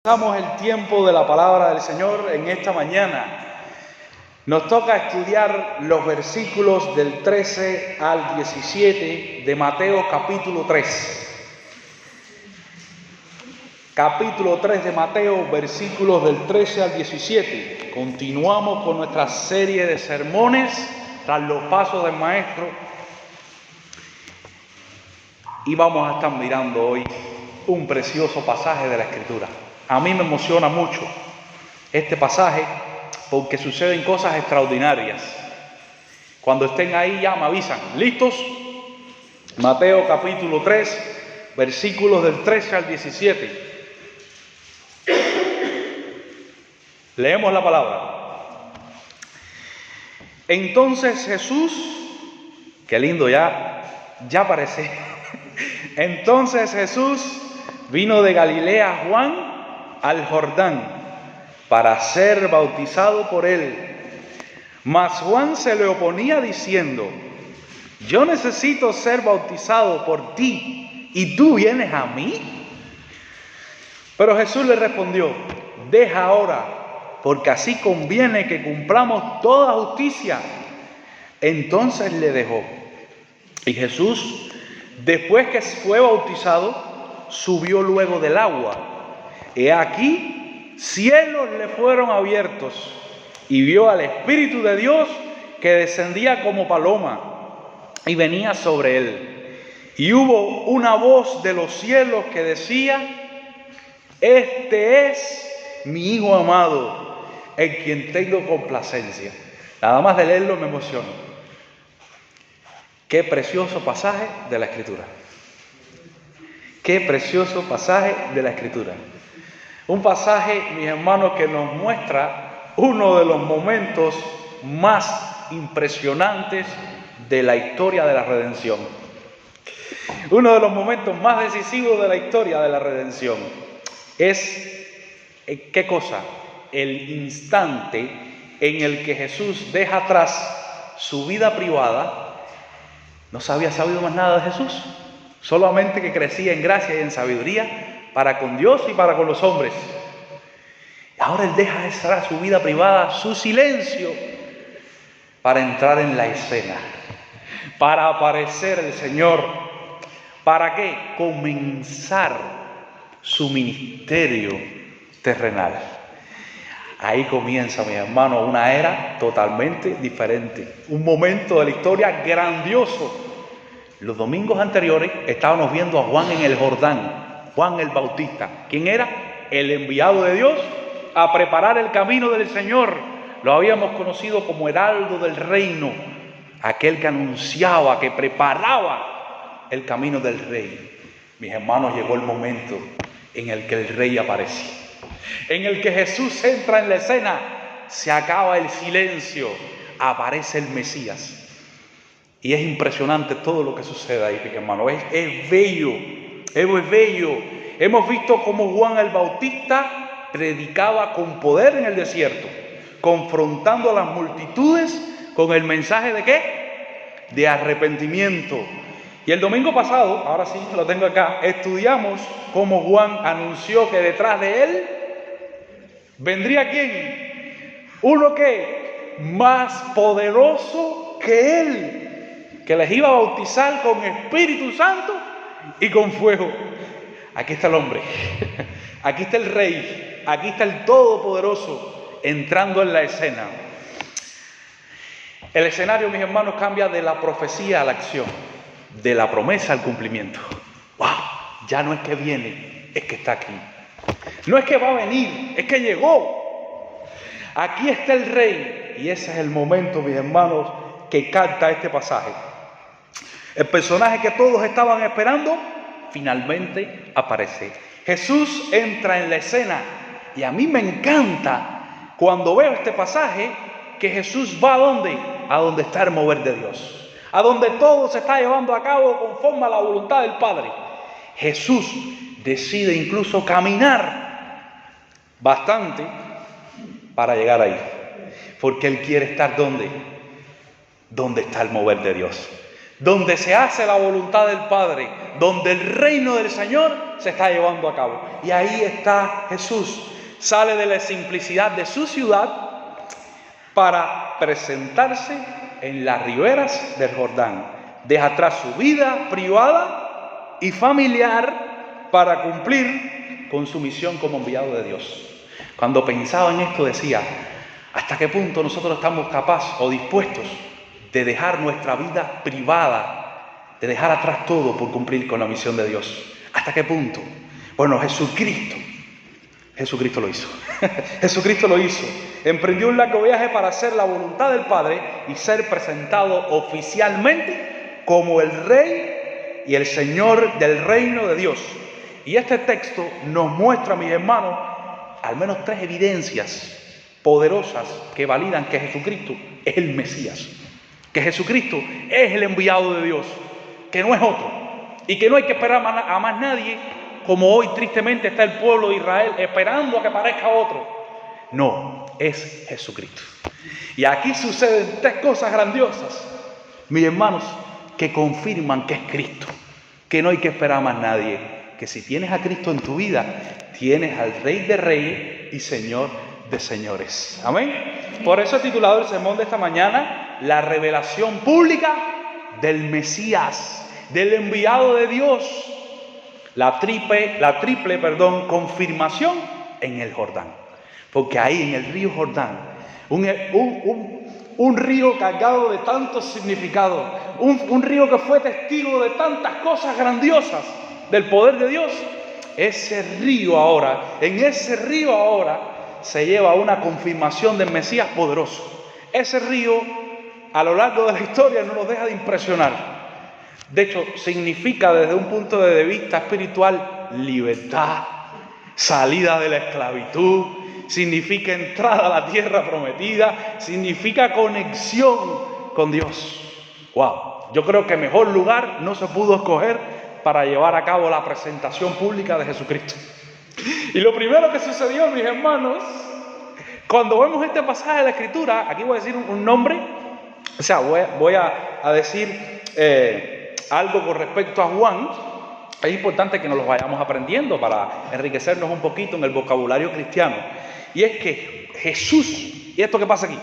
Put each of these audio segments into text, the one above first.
Comenzamos el tiempo de la palabra del Señor en esta mañana. Nos toca estudiar los versículos del 13 al 17 de Mateo capítulo 3. Capítulo 3 de Mateo, versículos del 13 al 17. Continuamos con nuestra serie de sermones tras los pasos del Maestro. Y vamos a estar mirando hoy un precioso pasaje de la Escritura. A mí me emociona mucho este pasaje porque suceden cosas extraordinarias. Cuando estén ahí ya me avisan. ¿Listos? Mateo capítulo 3, versículos del 13 al 17. Leemos la palabra. Entonces Jesús, qué lindo ya parece. Entonces Jesús vino de Galilea a Juan al Jordán para ser bautizado por él. Mas Juan se le oponía diciendo: yo necesito ser bautizado por ti, ¿y tú vienes a mí? Pero Jesús le respondió: deja ahora, porque así conviene que cumplamos toda justicia. Entonces le dejó. Y Jesús, después que fue bautizado, subió luego del agua. He aquí, cielos le fueron abiertos, y vio al Espíritu de Dios que descendía como paloma y venía sobre él. Y hubo una voz de los cielos que decía: este es mi Hijo amado, en quien tengo complacencia. Nada más de leerlo me emociono. Qué precioso pasaje de la Escritura. Qué precioso pasaje de la Escritura. Un pasaje, mis hermanos, que nos muestra uno de los momentos más impresionantes de la historia de la redención. Uno de los momentos más decisivos de la historia de la redención. Es, ¿qué cosa? El instante en el que Jesús deja atrás su vida privada. No se había sabido más nada de Jesús, solamente que crecía en gracia y en sabiduría para con Dios y para con los hombres. Ahora él deja atrás su vida privada, su silencio, para entrar en la escena, para aparecer el Señor. ¿Para qué? Comenzar su ministerio terrenal. Ahí comienza, mi hermano, una era totalmente diferente, un momento de la historia grandioso. Los domingos anteriores estábamos viendo a Juan en el Jordán, Juan el Bautista. ¿Quién era? El enviado de Dios a preparar el camino del Señor. Lo habíamos conocido como heraldo del reino, aquel que anunciaba, que preparaba el camino del rey. Mis hermanos, llegó el momento en el que el rey aparece, en el que Jesús entra en la escena. Se acaba el silencio, aparece el Mesías. Y es impresionante todo lo que sucede ahí, mis hermanos. Es bello, es bello. Hemos visto cómo Juan el Bautista predicaba con poder en el desierto, confrontando a las multitudes con el mensaje ¿de qué? De arrepentimiento. Y el domingo pasado, ahora sí lo tengo acá, estudiamos cómo Juan anunció que detrás de él vendría ¿quién? Uno que más poderoso que él, que les iba a bautizar con Espíritu Santo y con fuego. Aquí está el hombre, aquí está el rey, aquí está el Todopoderoso entrando en la escena. El escenario, mis hermanos, cambia de la profecía a la acción, de la promesa al cumplimiento. ¡Wow! Ya no es que viene, es que está aquí. No es que va a venir, es que llegó. Aquí está el rey, y ese es el momento, mis hermanos, que capta este pasaje. El personaje que todos estaban esperando finalmente aparece. Jesús entra en la escena, y a mí me encanta cuando veo este pasaje que Jesús va ¿a dónde? A donde está el mover de Dios, a donde todo se está llevando a cabo conforme a la voluntad del Padre. Jesús decide incluso caminar bastante para llegar ahí, porque Él quiere estar ¿dónde? Donde está el mover de Dios, donde se hace la voluntad del Padre, donde el reino del Señor se está llevando a cabo. Y ahí está Jesús. Sale de la simplicidad de su ciudad para presentarse en las riberas del Jordán. Deja atrás su vida privada y familiar para cumplir con su misión como enviado de Dios. Cuando pensaba en esto decía, ¿hasta qué punto nosotros estamos capaces o dispuestos de dejar nuestra vida privada, de dejar atrás todo por cumplir con la misión de Dios? ¿Hasta qué punto? Bueno, Jesucristo lo hizo. Jesucristo lo hizo. Emprendió un largo viaje para hacer la voluntad del Padre y ser presentado oficialmente como el Rey y el Señor del reino de Dios. Y este texto nos muestra, mis hermanos, al menos 3 evidencias poderosas que validan que Jesucristo es el Mesías, que Jesucristo es el enviado de Dios, que no es otro, y que no hay que esperar a más nadie, como hoy tristemente está el pueblo de Israel esperando a que aparezca otro. No, es Jesucristo. Y aquí suceden 3 cosas grandiosas, mis hermanos, que confirman que es Cristo, que no hay que esperar a más nadie, que si tienes a Cristo en tu vida, tienes al Rey de Reyes y Señor de Señores. Amén. Por eso he titulado el sermón de esta mañana, la revelación pública del Mesías, del enviado de Dios. La triple confirmación en el Jordán. Porque ahí en el río Jordán, un río cargado de tantos significados, un río que fue testigo de tantas cosas grandiosas del poder de Dios, en ese río ahora se lleva una confirmación del Mesías poderoso. Ese río a lo largo de la historia no nos deja de impresionar. De hecho, significa desde un punto de vista espiritual libertad, salida de la esclavitud, significa entrada a la tierra prometida, significa conexión con Dios. ¡Wow! Yo creo que mejor lugar no se pudo escoger para llevar a cabo la presentación pública de Jesucristo. Y lo primero que sucedió, mis hermanos, cuando vemos este pasaje de la Escritura, aquí voy a decir un nombre, o sea, voy a decir algo con respecto a Juan. Es importante que nos lo vayamos aprendiendo para enriquecernos un poquito en el vocabulario cristiano. Y es que Jesús, ¿y esto qué pasa aquí?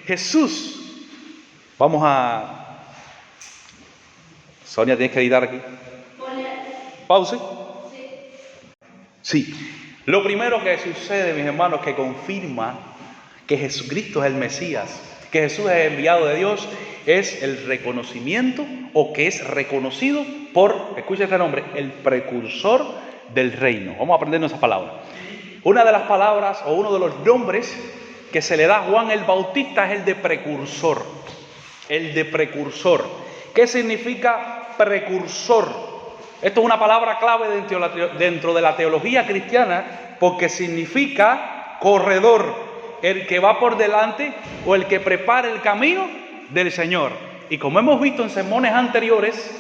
Jesús, vamos a... Sonia, tienes que editar aquí. Pause. Sí. Lo primero que sucede, mis hermanos, que confirma que Jesucristo es el Mesías, que Jesús es el enviado de Dios, es el reconocimiento, o que es reconocido por, escucha este nombre, el precursor del reino. Vamos a aprendernos esa palabra. Una de las palabras o uno de los nombres que se le da a Juan el Bautista es el de precursor. El de precursor. ¿Qué significa precursor? Esto es una palabra clave dentro de la teología cristiana porque significa corredor, el que va por delante o el que prepara el camino del Señor. Y como hemos visto en sermones anteriores,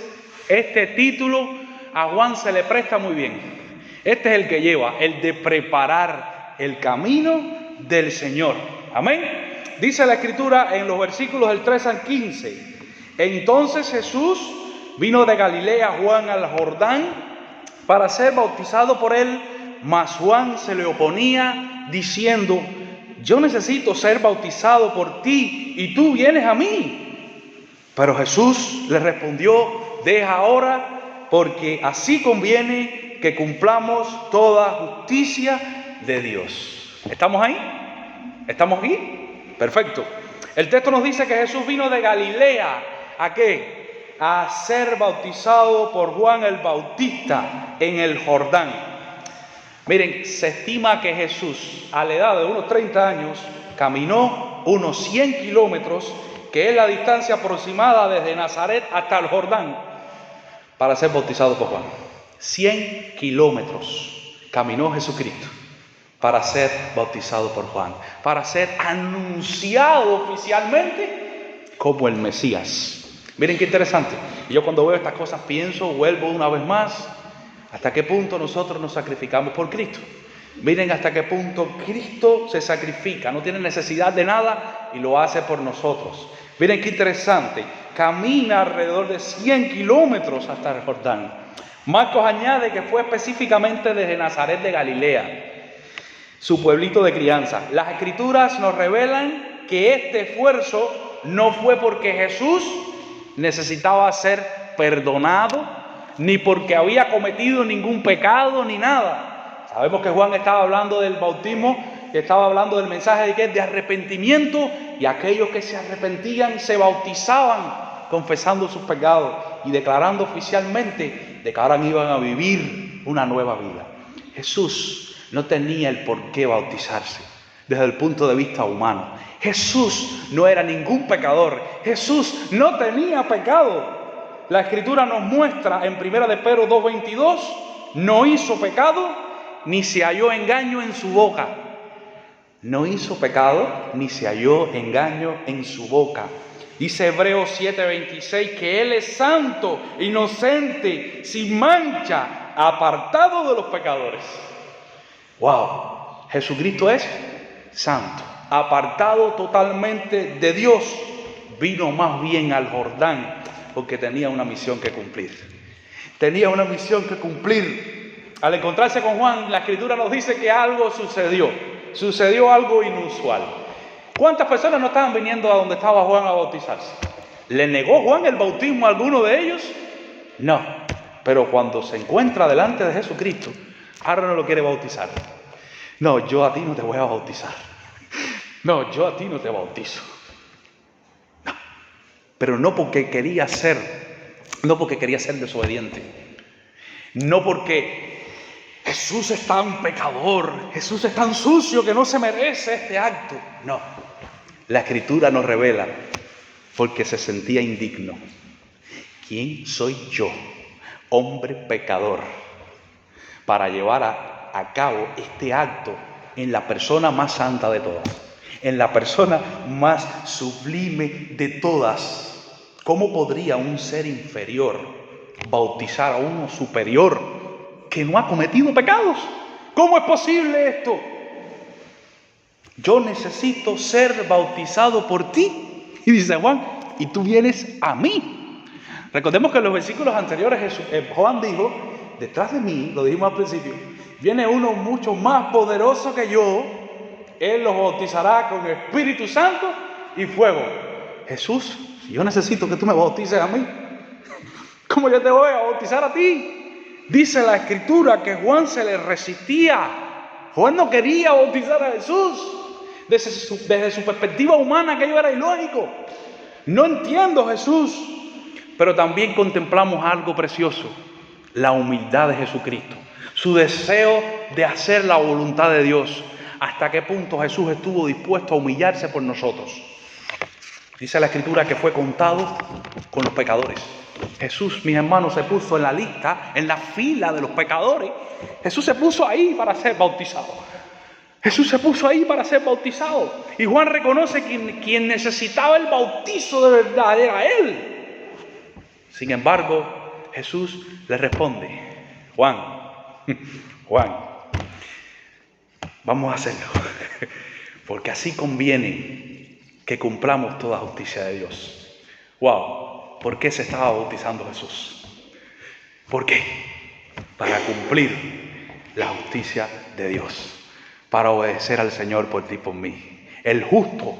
este título a Juan se le presta muy bien. Este es el que lleva, el de preparar el camino del Señor. Amén. Dice la Escritura en los versículos del 3 al 15. Entonces Jesús vino de Galilea, Juan, al Jordán para ser bautizado por él, mas Juan se le oponía diciendo: yo necesito ser bautizado por ti y tú vienes a mí. Pero Jesús le respondió: deja ahora, porque así conviene que cumplamos toda justicia de Dios. ¿Estamos ahí? ¿Estamos aquí? Perfecto. El texto nos dice que Jesús vino de Galilea. ¿A qué? A ser bautizado por Juan el Bautista en el Jordán. Miren, se estima que Jesús, a la edad de unos 30 años, caminó unos 100 kilómetros, que es la distancia aproximada desde Nazaret hasta el Jordán, para ser bautizado por Juan. 100 kilómetros caminó Jesucristo para ser bautizado por Juan, para ser anunciado oficialmente como el Mesías. Miren qué interesante. Y yo cuando veo estas cosas vuelvo una vez más, ¿hasta qué punto nosotros nos sacrificamos por Cristo? Miren hasta qué punto Cristo se sacrifica, no tiene necesidad de nada y lo hace por nosotros. Miren qué interesante. Camina alrededor de 100 kilómetros hasta el Jordán. Marcos añade que fue específicamente desde Nazaret de Galilea, su pueblito de crianza. Las Escrituras nos revelan que este esfuerzo no fue porque Jesús necesitaba ser perdonado, ni porque había cometido ningún pecado, ni nada. Sabemos que Juan estaba hablando del bautismo, que estaba hablando del mensaje de arrepentimiento, y aquellos que se arrepentían se bautizaban confesando sus pecados y declarando oficialmente de que ahora iban a vivir una nueva vida. Jesús no tenía el por qué bautizarse desde el punto de vista humano. Jesús no era ningún pecador. Jesús no tenía pecado. La Escritura nos muestra en 1 de Pedro 2:22, no hizo pecado ni se halló engaño en su boca. No hizo pecado ni se halló engaño en su boca. Dice Hebreos 7:26 que Él es santo, inocente, sin mancha, apartado de los pecadores. ¡Wow! Jesucristo es santo, apartado totalmente de Dios. Vino más bien al Jordán porque tenía una misión que cumplir. Tenía una misión que cumplir. Al encontrarse con Juan, la Escritura nos dice que algo sucedió. Sucedió algo inusual. ¿Cuántas personas no estaban viniendo a donde estaba Juan a bautizarse? ¿Le negó Juan el bautismo a alguno de ellos? No. Pero cuando se encuentra delante de Jesucristo, ahora no lo quiere bautizar. No, yo a ti no te voy a bautizar. No, yo a ti no te bautizo. No. Pero no porque quería ser desobediente. No porque Jesús es tan pecador, Jesús es tan sucio que no se merece este acto. No, la Escritura nos revela porque se sentía indigno. ¿Quién soy yo, hombre pecador, para llevar a cabo este acto en la persona más santa de todas, en la persona más sublime de todas? ¿Cómo podría un ser inferior bautizar a uno superior que no ha cometido pecados? ¿Cómo es posible esto? Yo necesito ser bautizado por ti. Y dice Juan, y tú vienes a mí. Recordemos que en los versículos anteriores Juan dijo, detrás de mí, lo dijimos al principio, viene uno mucho más poderoso que yo. Él los bautizará con Espíritu Santo y fuego. Jesús, si yo necesito que tú me bautices a mí, ¿cómo yo te voy a bautizar a ti? Dice la Escritura que Juan se le resistía. Juan no quería bautizar a Jesús. Desde su perspectiva humana, aquello era ilógico. No entiendo Jesús. Pero también contemplamos algo precioso: la humildad de Jesucristo, su deseo de hacer la voluntad de Dios. ¿Hasta qué punto Jesús estuvo dispuesto a humillarse por nosotros? Dice la Escritura que fue contado con los pecadores. Jesús, mis hermanos, se puso en la lista, en la fila de los pecadores. Jesús se puso ahí para ser bautizado. Jesús se puso ahí para ser bautizado. Y Juan reconoce que quien necesitaba el bautizo de verdad era Él. Sin embargo, Jesús le responde: Juan, vamos a hacerlo, porque así conviene que cumplamos toda justicia de Dios. Wow, ¿por qué se estaba bautizando Jesús? ¿Por qué? Para cumplir la justicia de Dios, para obedecer al Señor por ti y por mí. El justo,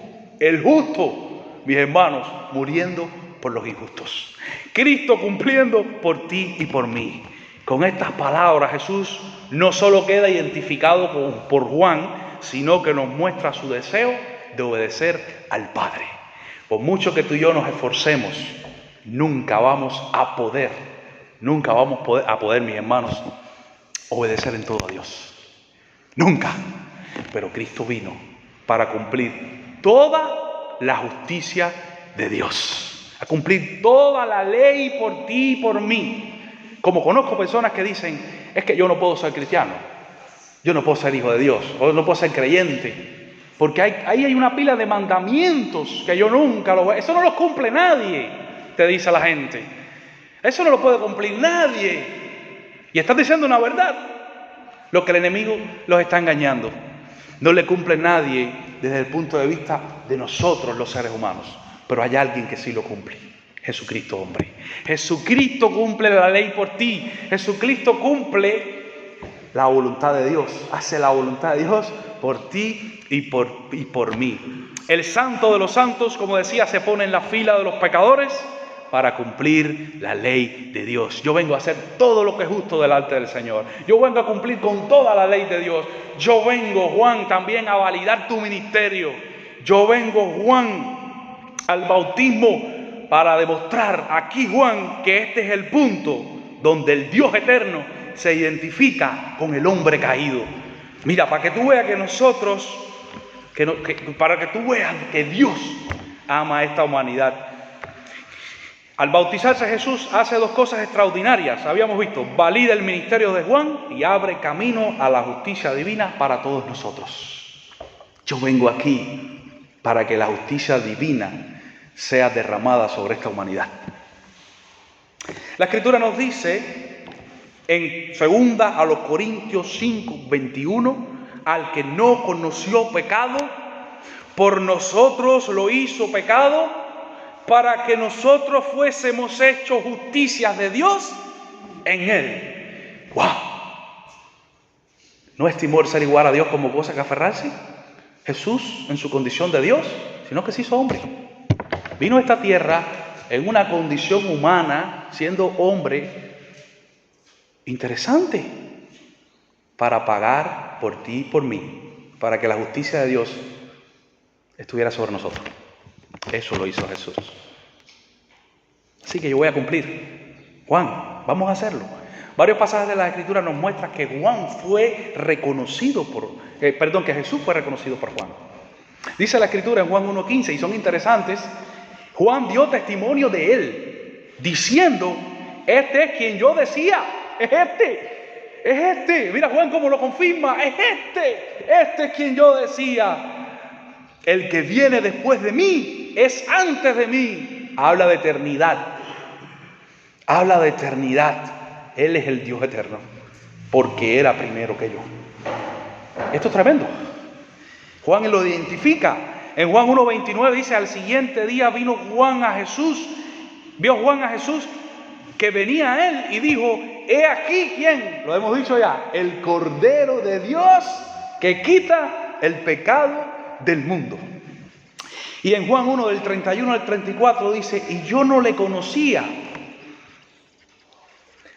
mis hermanos, muriendo por los injustos. Cristo cumpliendo por ti y por mí. Con estas palabras Jesús no solo queda identificado por Juan, sino que nos muestra su deseo de obedecer al Padre. Por mucho que tú y yo nos esforcemos, nunca vamos a poder, mis hermanos, obedecer en todo a Dios. Nunca. Pero Cristo vino para cumplir toda la justicia de Dios, a cumplir toda la ley por ti y por mí. Como conozco personas que dicen: es que yo no puedo ser cristiano, yo no puedo ser hijo de Dios, o no puedo ser creyente, porque ahí hay una pila de mandamientos que yo nunca los voy. Eso no los cumple nadie, te dice la gente. Eso no lo puede cumplir nadie. Y estás diciendo una verdad. Lo que el enemigo los está engañando. No le cumple nadie desde el punto de vista de nosotros, los seres humanos. pero hay alguien que sí lo cumple. Jesucristo, hombre. Jesucristo cumple la ley por ti. Jesucristo cumple la voluntad de Dios. Hace la voluntad de Dios por ti y por mí. El santo de los santos, como decía, se pone en la fila de los pecadores para cumplir la ley de Dios. Yo vengo a hacer todo lo que es justo delante del Señor. Yo vengo a cumplir con toda la ley de Dios. Yo vengo, Juan, también a validar tu ministerio. Yo vengo, Juan, al bautismo para demostrar aquí, Juan, que este es el punto donde el Dios eterno se identifica con el hombre caído. Mira, para que tú veas que nosotros, para que tú veas que Dios ama a esta humanidad. Al bautizarse Jesús hace dos cosas extraordinarias. Habíamos visto, valida el ministerio de Juan y abre camino a la justicia divina para todos nosotros. Yo vengo aquí para que la justicia divina sea derramada sobre esta humanidad. La Escritura nos dice en 2 Corintios 5:21, al que no conoció pecado, por nosotros lo hizo pecado, para que nosotros fuésemos hechos justicias de Dios en él. ¡Wow! No estimó el ser igual a Dios como cosa que aferrarse. Jesús, en su condición de Dios, sino que se hizo hombre. Vino a esta tierra en una condición humana, siendo hombre, interesante, para pagar por ti y por mí, para que la justicia de Dios estuviera sobre nosotros. Eso lo hizo Jesús. Así que yo voy a cumplir. Juan, vamos a hacerlo. Varios pasajes de la Escritura nos muestran que Juan fue reconocido que Jesús fue reconocido por Juan. Dice la Escritura en Juan 1:15, y son interesantes. Juan dio testimonio de él, diciendo, este es quien yo decía, es este. Mira Juan cómo lo confirma, es este es quien yo decía. El que viene después de mí es antes de mí. Habla de eternidad. Él es el Dios eterno, porque era primero que yo. Esto es tremendo. Juan lo identifica. En Juan 1:29 dice, al siguiente día vio Juan a Jesús que venía a él y dijo, he aquí, ¿quién? Lo hemos dicho ya, el Cordero de Dios que quita el pecado del mundo. Y en Juan 1 del 31 al 34 dice, y yo no le conocía,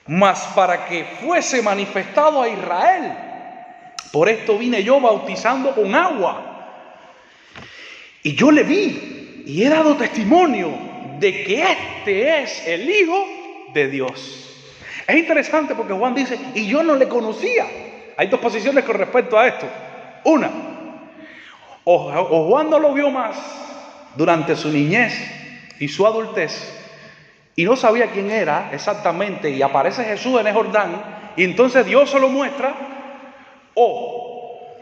mas para que fuese manifestado a Israel, por esto vine yo bautizando con agua. Y yo le vi y he dado testimonio de que este es el Hijo de Dios. Es interesante porque Juan dice, y yo no le conocía. Hay dos posiciones con respecto a esto. Una, o Juan no lo vio más durante su niñez y su adultez, y no sabía quién era exactamente, y aparece Jesús en el Jordán, y entonces Dios se lo muestra, o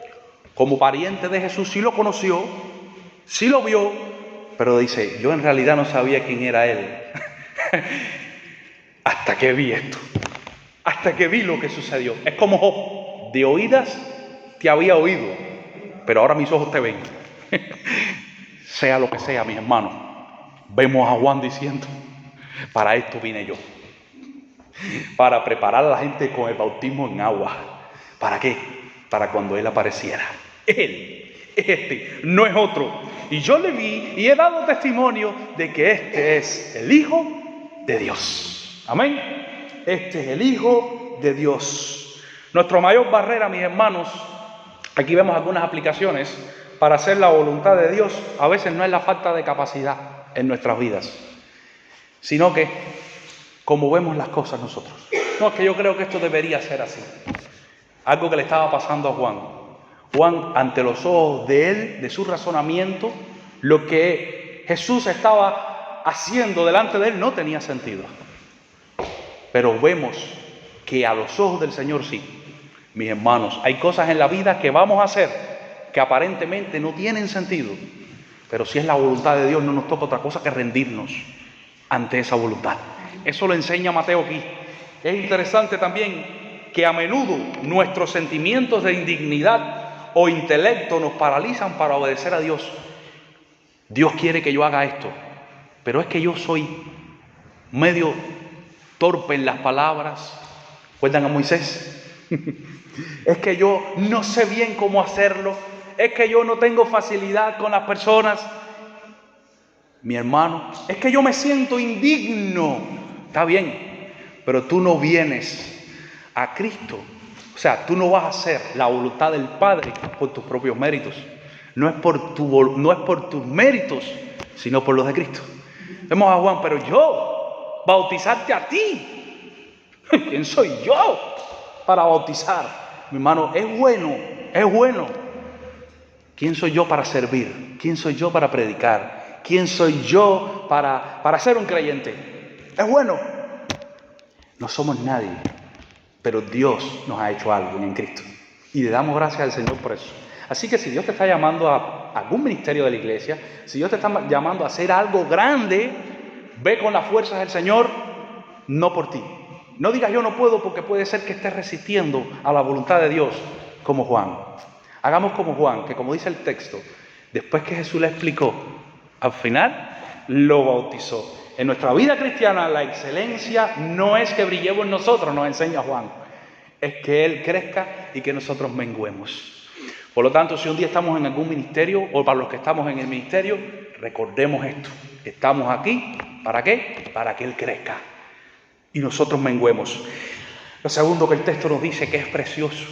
como pariente de Jesús sí lo conoció, sí lo vio, pero dice, yo en realidad no sabía quién era él. Hasta que vi esto. Hasta que vi lo que sucedió. Es como Job, de oídas te había oído, pero ahora mis ojos te ven. Sea lo que sea, mis hermanos, vemos a Juan diciendo, para esto vine yo. Para preparar a la gente con el bautismo en agua. ¿Para qué? Para cuando Él apareciera. Él es este, no es otro. Y yo le vi y he dado testimonio de que este es el Hijo de Dios. Amén. Este es el Hijo de Dios. Nuestra mayor barrera, mis hermanos, aquí vemos algunas aplicaciones para hacer la voluntad de Dios. A veces no es la falta de capacidad en nuestras vidas, sino que como vemos las cosas nosotros. No, es que yo creo que esto debería ser así. Algo que le estaba pasando a Juan. Juan, ante los ojos de él, de su razonamiento, lo que Jesús estaba haciendo delante de él no tenía sentido. Pero vemos que a los ojos del Señor sí. Mis hermanos, hay cosas en la vida que vamos a hacer que aparentemente no tienen sentido. Pero si es la voluntad de Dios, no nos toca otra cosa que rendirnos ante esa voluntad. Eso lo enseña Mateo aquí. Es interesante también que a menudo nuestros sentimientos de indignidad o intelecto nos paralizan para obedecer a Dios. Dios quiere que yo haga esto, pero es que yo soy medio torpe en las palabras. ¿Recuerdan a Moisés? Es que yo no sé bien cómo hacerlo. Es que yo no tengo facilidad con las personas. Mi hermano, es que yo me siento indigno. Está bien, pero tú no vienes a Cristo. O sea, tú no vas a hacer la voluntad del Padre por tus propios méritos. No es por tus méritos, sino por los de Cristo. Vemos a Juan, pero yo, bautizarte a ti. ¿Quién soy yo para bautizar? Mi hermano, es bueno. ¿Quién soy yo para servir? ¿Quién soy yo para predicar? ¿Quién soy yo para ser un creyente? Es bueno. No somos nadie, pero Dios nos ha hecho algo en Cristo. Y le damos gracias al Señor por eso. Así que si Dios te está llamando a algún ministerio de la iglesia, si Dios te está llamando a hacer algo grande, ve con las fuerzas del Señor, no por ti. No digas yo no puedo, porque puede ser que estés resistiendo a la voluntad de Dios como Juan. Hagamos como Juan, que como dice el texto, después que Jesús le explicó, al final lo bautizó. En nuestra vida cristiana la excelencia no es que brillemos nosotros, nos enseña Juan. Es que Él crezca y que nosotros menguemos. Por lo tanto, si un día estamos en algún ministerio, o para los que estamos en el ministerio, recordemos esto. Estamos aquí, ¿para qué? Para que Él crezca y nosotros menguemos. Lo segundo que el texto nos dice, que es precioso,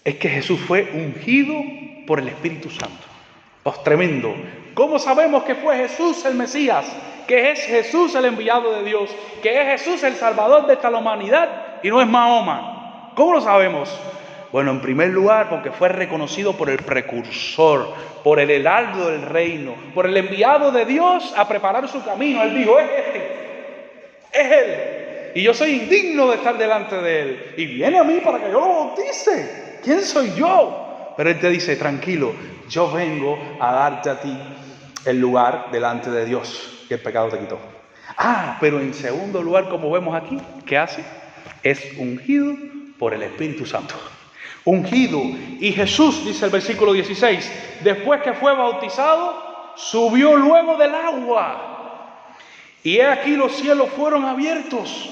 es que Jesús fue ungido por el Espíritu Santo. Pues tremendo. ¿Cómo sabemos que fue Jesús el Mesías? Que es Jesús el enviado de Dios, que es Jesús el Salvador de esta humanidad y no es Mahoma. ¿Cómo lo sabemos? Bueno, en primer lugar, porque fue reconocido por el precursor, por el heraldo del reino, por el enviado de Dios a preparar su camino. Él dijo, es Él, y yo soy indigno de estar delante de Él, y viene a mí para que yo lo bautice. ¿Quién soy yo? Pero Él te dice, tranquilo, yo vengo a darte a ti el lugar delante de Dios, que el pecado te quitó. Pero en segundo lugar, como vemos aquí, ¿qué hace? Es ungido por el Espíritu Santo. Ungido. Y Jesús, dice el versículo 16, después que fue bautizado, subió luego del agua. Y he aquí los cielos fueron abiertos.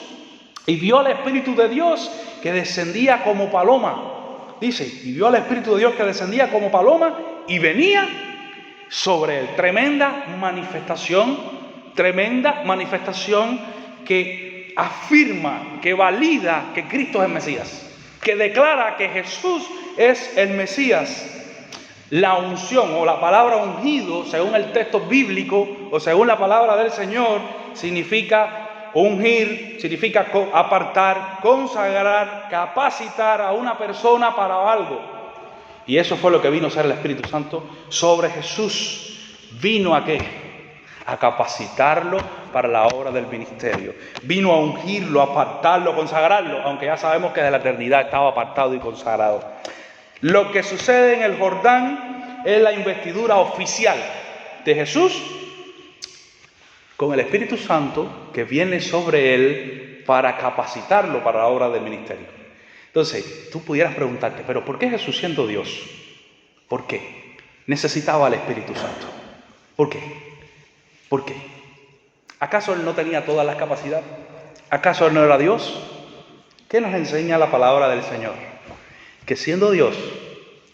Y vio al Espíritu de Dios que descendía como paloma. Dice, y vio al Espíritu de Dios que descendía como paloma y venía sobre él. Tremenda manifestación que afirma, que valida que Cristo es el Mesías. Que declara que Jesús es el Mesías. La unción o la palabra ungido, según el texto bíblico o según la palabra del Señor, significa ungir, significa apartar, consagrar, capacitar a una persona para algo. Y eso fue lo que vino a ser el Espíritu Santo sobre Jesús. ¿Vino a qué? A capacitarlo para la obra del ministerio. Vino a ungirlo, a apartarlo, a consagrarlo, aunque ya sabemos que de la eternidad estaba apartado y consagrado. Lo que sucede en el Jordán es la investidura oficial de Jesús con el Espíritu Santo que viene sobre él para capacitarlo para la obra del ministerio. Entonces, tú pudieras preguntarte, ¿pero por qué Jesús, siendo Dios? ¿Por qué? Necesitaba al Espíritu Santo. ¿Por qué? ¿Por qué? ¿Acaso Él no tenía todas las capacidades? ¿Acaso Él no era Dios? ¿Qué nos enseña la palabra del Señor? Que siendo Dios,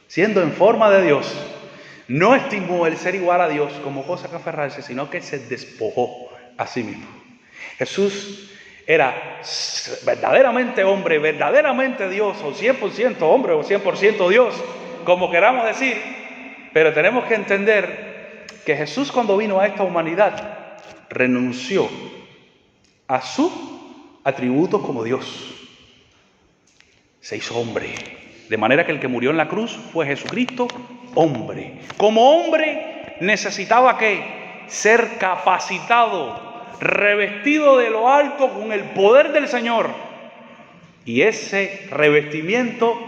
siendo en forma de Dios, no estimó el ser igual a Dios como cosa que aferrarse, sino que se despojó a sí mismo. Jesús era verdaderamente hombre, verdaderamente Dios, o 100% hombre, o 100% Dios, como queramos decir, pero tenemos que entender que Jesús, cuando vino a esta humanidad, renunció a su atributo como Dios. Se hizo hombre. De manera que el que murió en la cruz fue Jesucristo, hombre. Como hombre necesitaba ¿qué? Ser capacitado, revestido de lo alto con el poder del Señor. Y ese revestimiento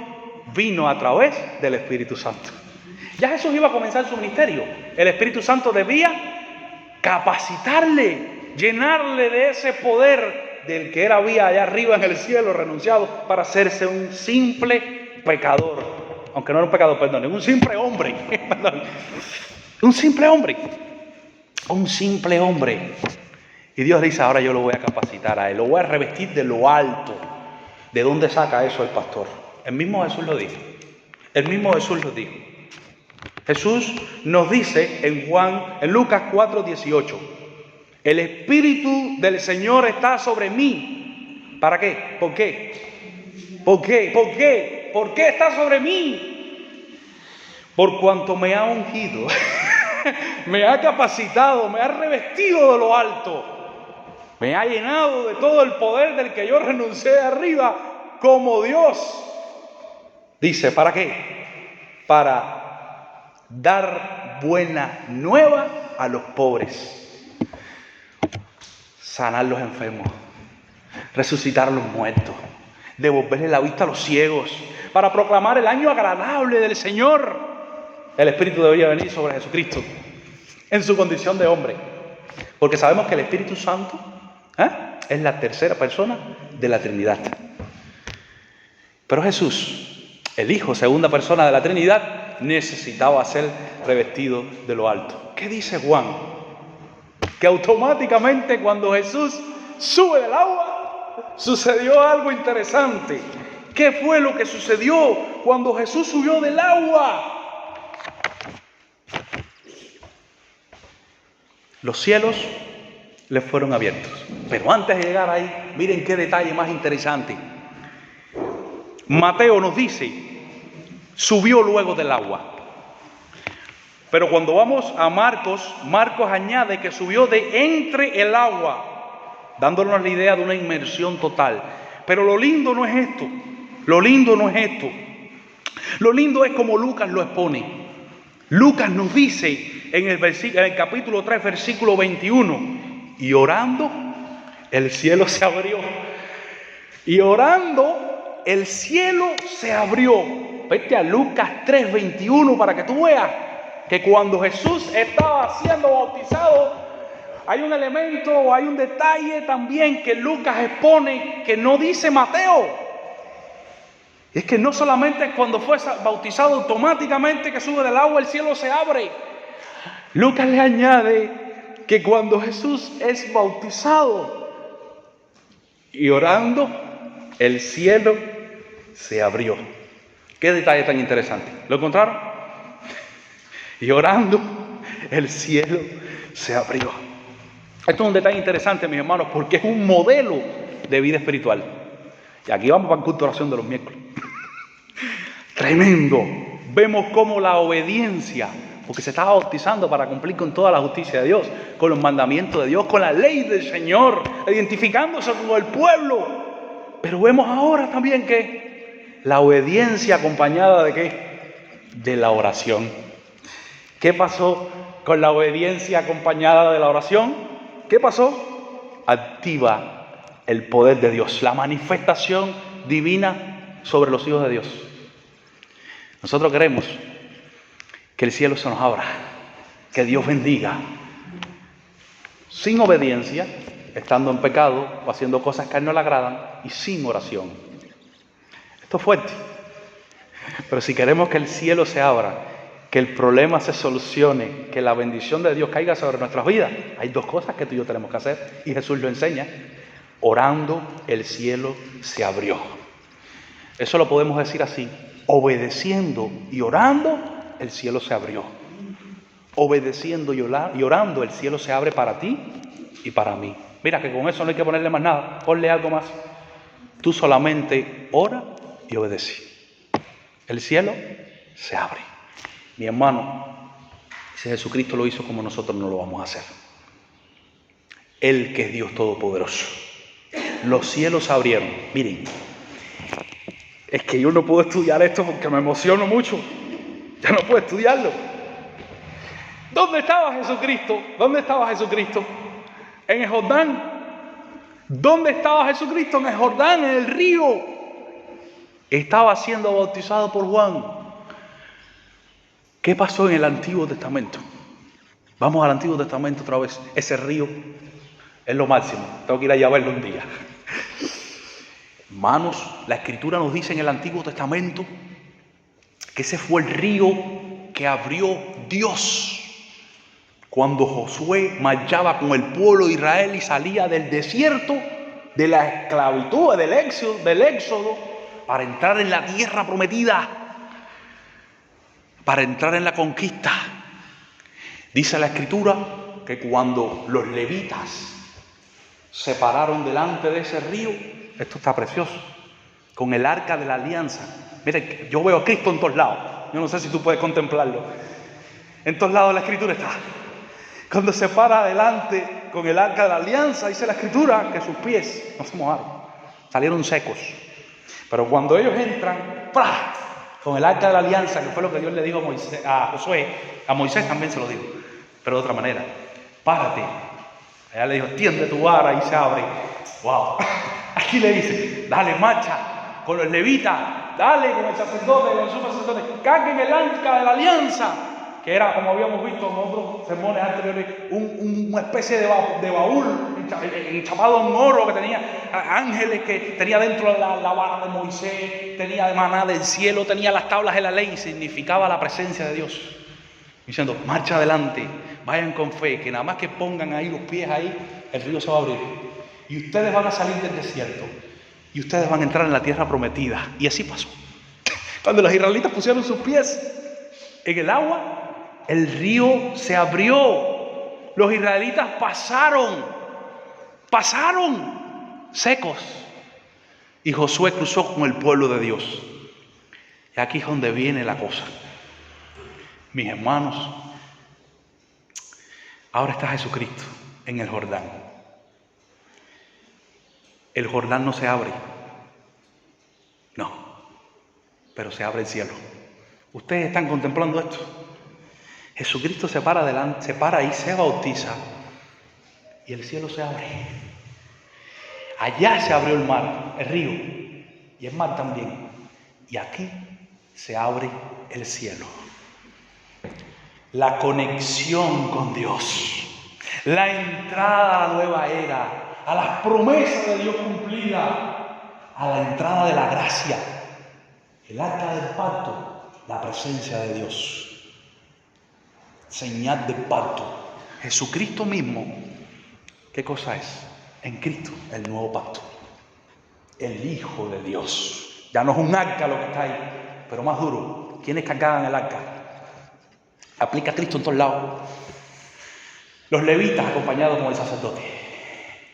vino a través del Espíritu Santo. Ya Jesús iba a comenzar su ministerio. El Espíritu Santo debía capacitarle, llenarle de ese poder del que él había allá arriba en el cielo renunciado para hacerse un simple pecador. Aunque no era un pecador, perdón, un simple hombre. Un simple hombre. un simple hombre. Y Dios dice, ahora yo lo voy a capacitar a él, lo voy a revestir de lo alto. ¿De dónde saca eso el pastor? El mismo Jesús lo dijo. El mismo Jesús lo dijo. Jesús nos dice en Lucas 4:18, el Espíritu del Señor está sobre mí. ¿Para qué? ¿Por qué? ¿Por qué? ¿Por qué? ¿Por qué está sobre mí? Por cuanto me ha ungido, me ha capacitado, me ha revestido de lo alto, me ha llenado de todo el poder del que yo renuncié de arriba como Dios. Dice, ¿para qué? Para dar buena nueva a los pobres, sanar los enfermos, resucitar a los muertos, devolverle la vista a los ciegos, para proclamar el año agradable del Señor. El Espíritu debería venir sobre Jesucristo en su condición de hombre, porque sabemos que el Espíritu Santo es la tercera persona de la Trinidad. Pero Jesús, el Hijo, segunda persona de la Trinidad, necesitaba ser revestido de lo alto. ¿Qué dice Juan? Que automáticamente cuando Jesús sube del agua, sucedió algo interesante. ¿Qué fue lo que sucedió cuando Jesús subió del agua? Los cielos le fueron abiertos. Pero antes de llegar ahí, miren qué detalle más interesante. Mateo nos dice, subió luego del agua. Pero cuando vamos a Marcos añade que subió de entre el agua, dándonos la idea de una inmersión total. Pero lo lindo no es esto. Lo lindo no es esto. Lo lindo es como Lucas lo expone. Lucas nos dice en el capítulo 3, versículo 21, y orando, el cielo se abrió. Y orando, el cielo se abrió. Vete a Lucas 3, 21 para que tú veas que cuando Jesús estaba siendo bautizado, hay un elemento, hay un detalle también que Lucas expone que no dice Mateo. Es que no solamente cuando fue bautizado automáticamente que sube del agua el cielo se abre. Lucas le añade que cuando Jesús es bautizado y orando, el cielo se abrió. Qué detalle tan interesante. ¿Lo encontraron? Y orando, el cielo se abrió. Esto es un detalle interesante, mis hermanos, porque es un modelo de vida espiritual. Y aquí vamos para el culto de oración de los miércoles. Tremendo. Vemos cómo la obediencia, porque se estaba bautizando para cumplir con toda la justicia de Dios, con los mandamientos de Dios, con la ley del Señor, identificándose con el pueblo. Pero vemos ahora también que la obediencia acompañada de ¿qué? De la oración. ¿Qué pasó con la obediencia acompañada de la oración? ¿Qué pasó? Activa el poder de Dios, la manifestación divina sobre los hijos de Dios. Nosotros queremos que el cielo se nos abra, que Dios bendiga. Sin obediencia, estando en pecado o haciendo cosas que a Él no le agradan, y sin oración. Esto es fuerte. Pero si queremos que el cielo se abra, que el problema se solucione, que la bendición de Dios caiga sobre nuestras vidas, hay dos cosas que tú y yo tenemos que hacer, y Jesús lo enseña. Orando, el cielo se abrió. Eso lo podemos decir así: obedeciendo y orando, el cielo se abrió. Obedeciendo y orando, el cielo se abre para ti y para mí. Mira que con eso no hay que ponerle más nada, ponle algo más. Tú solamente ora y obedece. El cielo se abre. Mi hermano, si Jesucristo lo hizo, como nosotros no lo vamos a hacer. Él que es Dios Todopoderoso. Los cielos se abrieron. Miren, es que yo no puedo estudiar esto porque me emociono mucho. Ya no puedo estudiarlo. ¿Dónde estaba Jesucristo? ¿Dónde estaba Jesucristo? En el Jordán. ¿Dónde estaba Jesucristo? En el Jordán, en el río. Estaba siendo bautizado por Juan. ¿Qué pasó en el Antiguo Testamento? Vamos al Antiguo Testamento otra vez. Ese río es lo máximo. Tengo que ir allá a verlo un día. Hermanos, la Escritura nos dice en el Antiguo Testamento que ese fue el río que abrió Dios cuando Josué marchaba con el pueblo de Israel y salía del desierto, de la esclavitud, del éxodo, para entrar en la tierra prometida, para entrar en la conquista. Dice la Escritura que cuando los levitas se pararon delante de ese río, esto está precioso, con el arca de la alianza. Mire, yo veo a Cristo en todos lados. Yo no sé si tú puedes contemplarlo. En todos lados la Escritura está. Cuando se para adelante con el arca de la alianza, dice la Escritura que sus pies no se mojaron, salieron secos. Pero cuando ellos entran, ¡prá!, con el arca de la alianza, que fue lo que Dios le dijo a Josué, a Moisés también se lo dijo, pero de otra manera, párate. Allá le dijo, extiende tu vara y se abre. ¡Wow! Aquí le dice, dale marcha con los levitas, dale con el sacerdote, con el sumo sacerdote, carguen el arca de la alianza, que era, como habíamos visto en otros sermones anteriores, una especie de baúl enchapado en oro, que tenía ángeles, que tenía dentro la vara de Moisés, tenía de maná del cielo, tenía las tablas de la ley, y significaba la presencia de Dios. Diciendo, marcha adelante, vayan con fe, que nada más que pongan ahí los pies ahí, el río se va a abrir. Y ustedes van a salir del desierto, y ustedes van a entrar en la tierra prometida. Y así pasó. Cuando los israelitas pusieron sus pies en el agua, el río se abrió. Los israelitas pasaron secos. Y Josué cruzó con el pueblo de Dios. Y aquí es donde viene la cosa. Mis hermanos, ahora está Jesucristo en el Jordán. El Jordán no se abre. No, pero se abre el cielo. Ustedes están contemplando esto. Jesucristo se para adelante, se para ahí, se bautiza y el cielo se abre. Allá se abrió el mar, el río y el mar también. Y aquí se abre el cielo. La conexión con Dios, la entrada a la nueva era, a las promesas de Dios cumplidas, a la entrada de la gracia, el arca del pacto, la presencia de Dios. Señal del pacto. Jesucristo mismo, ¿qué cosa es? En Cristo, el nuevo pacto. El Hijo de Dios. Ya no es un arca lo que está ahí, pero más duro. ¿Quiénes cargaban el arca? Aplica a Cristo en todos lados. Los levitas acompañados con el sacerdote.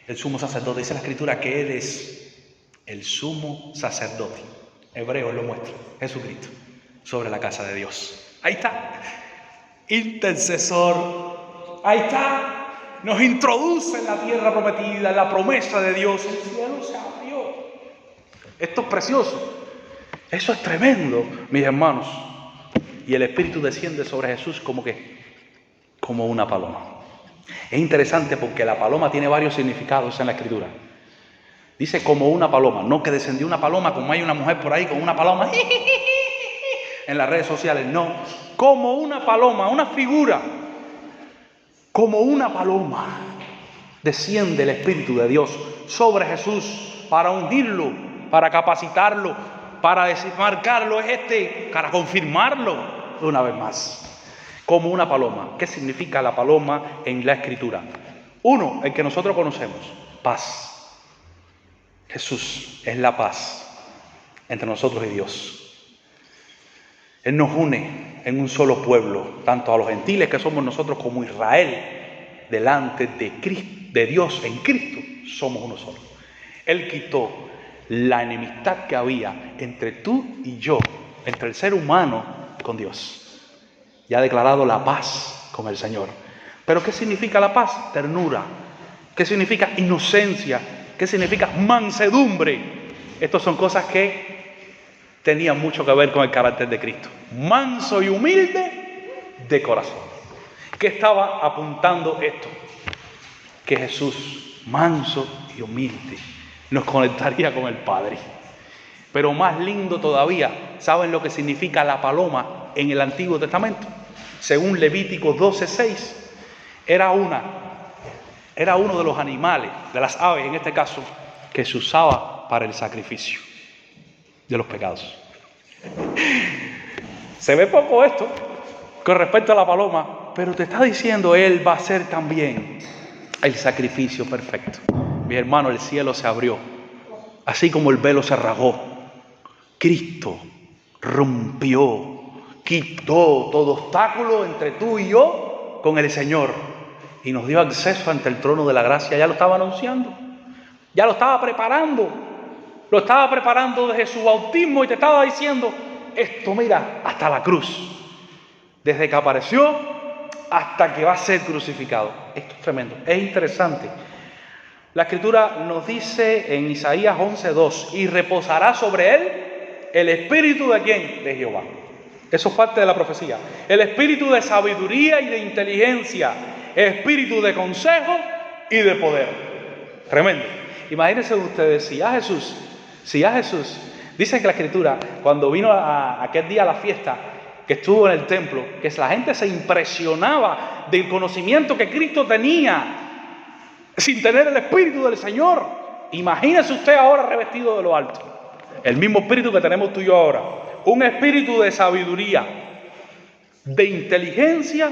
El sumo sacerdote. Dice la Escritura que Él es el sumo sacerdote. Hebreos lo muestra. Jesucristo. Sobre la casa de Dios. Ahí está. Intercesor. Ahí está. Nos introduce en la tierra prometida, en la promesa de Dios. El cielo se abrió. Esto es precioso. Eso es tremendo, mis hermanos. Y el Espíritu desciende sobre Jesús como una paloma. Es interesante porque la paloma tiene varios significados en la Escritura. Dice como una paloma, no que descendió una paloma, como hay una mujer por ahí con una paloma en las redes sociales, no. Como una paloma, una figura. Como una paloma desciende el Espíritu de Dios sobre Jesús para ungirlo, para capacitarlo, para marcarlo, para confirmarlo una vez más. Como una paloma. ¿Qué significa la paloma en la Escritura? Uno, el que nosotros conocemos, paz. Jesús es la paz entre nosotros y Dios. Él nos une en un solo pueblo, tanto a los gentiles que somos nosotros como Israel, delante de Dios en Cristo, somos uno solo. Él quitó la enemistad que había entre tú y yo, entre el ser humano con Dios. Y ha declarado la paz con el Señor. ¿Pero qué significa la paz? Ternura. ¿Qué significa inocencia? ¿Qué significa mansedumbre? Estas son cosas que tenían mucho que ver con el carácter de Cristo. Manso y humilde de corazón. ¿Qué estaba apuntando esto? Que Jesús, manso y humilde, nos conectaría con el Padre. Pero más lindo todavía, ¿saben lo que significa la paloma en el Antiguo Testamento? Según Levítico 12:6, era uno de los animales, de las aves en este caso, que se usaba para el sacrificio de los pecados. Se ve poco esto con respecto a la paloma, pero te está diciendo, Él va a ser también el sacrificio perfecto. Mi hermano, el cielo se abrió, así como el velo se rasgó. Cristo rompió, quitó todo obstáculo entre tú y yo con el Señor y nos dio acceso ante el trono de la gracia. Ya lo estaba anunciando, ya lo estaba preparando desde su bautismo y te estaba diciendo esto, mira, hasta la cruz, desde que apareció hasta que va a ser crucificado. Esto es tremendo, es interesante. La Escritura nos dice en Isaías 11:2, y reposará sobre él el espíritu de ¿quién? De Jehová. Eso es parte de la profecía. El espíritu de sabiduría y de inteligencia, el espíritu de consejo y de poder. Tremendo. Imagínense ustedes, si a Jesús, dicen que la Escritura, cuando vino aquel día a la fiesta, que estuvo en el templo, que la gente se impresionaba del conocimiento que Cristo tenía, sin tener el Espíritu del Señor. Imagínese usted ahora revestido de lo alto. El mismo Espíritu que tenemos tú y yo ahora. Un espíritu de sabiduría, de inteligencia,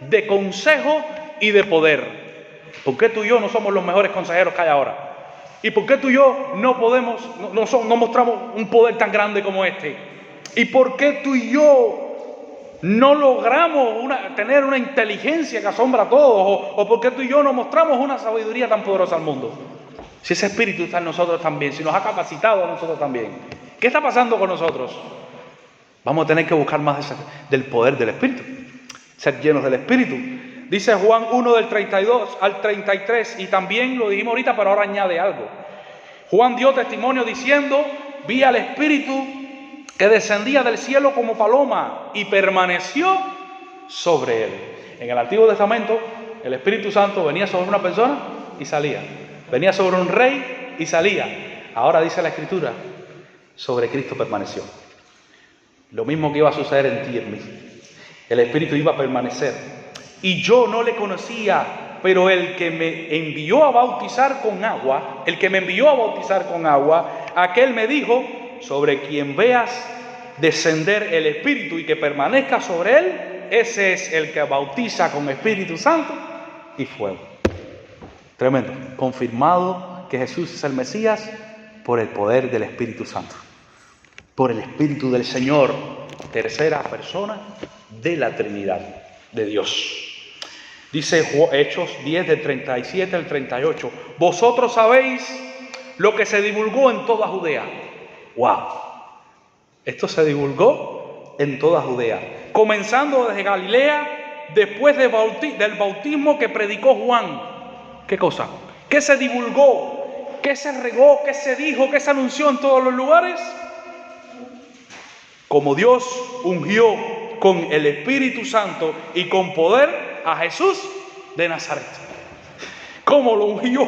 de consejo y de poder. ¿Por qué tú y yo no somos los mejores consejeros que hay ahora? ¿Y por qué tú y yo no mostramos un poder tan grande como este? ¿Y por qué tú y yo no logramos tener una inteligencia que asombra a todos? ¿O por qué tú y yo no mostramos una sabiduría tan poderosa al mundo? Si ese espíritu está en nosotros también, si nos ha capacitado a nosotros también. ¿Qué está pasando con nosotros? Vamos a tener que buscar más del poder del Espíritu, ser llenos del Espíritu. Dice Juan 1 del 32 al 33, y también lo dijimos ahorita, pero ahora añade algo. Juan dio testimonio diciendo, vi al Espíritu que descendía del cielo como paloma y permaneció sobre él. En el Antiguo Testamento, el Espíritu Santo venía sobre una persona y salía. Venía sobre un rey y salía. Ahora dice la Escritura, sobre Cristo permaneció. Lo mismo que iba a suceder en ti y en mí. El Espíritu iba a permanecer. Y yo no le conocía, pero el que me envió a bautizar con agua, aquel me dijo, sobre quien veas descender el Espíritu y que permanezca sobre él, ese es el que bautiza con Espíritu Santo y fuego. Tremendo. Confirmado que Jesús es el Mesías por el poder del Espíritu Santo. Por el Espíritu del Señor, tercera persona de la Trinidad de Dios. Dice Hechos 10 del 37 al 38. Vosotros sabéis lo que se divulgó en toda Judea. ¡Wow! Esto se divulgó en toda Judea. Comenzando desde Galilea, después del bautismo que predicó Juan. ¿Qué cosa? ¿Qué se divulgó? ¿Qué se regó? ¿Qué se dijo? ¿Qué se anunció en todos los lugares? Como Dios ungió con el Espíritu Santo y con poder a Jesús de Nazaret. Cómo lo ungió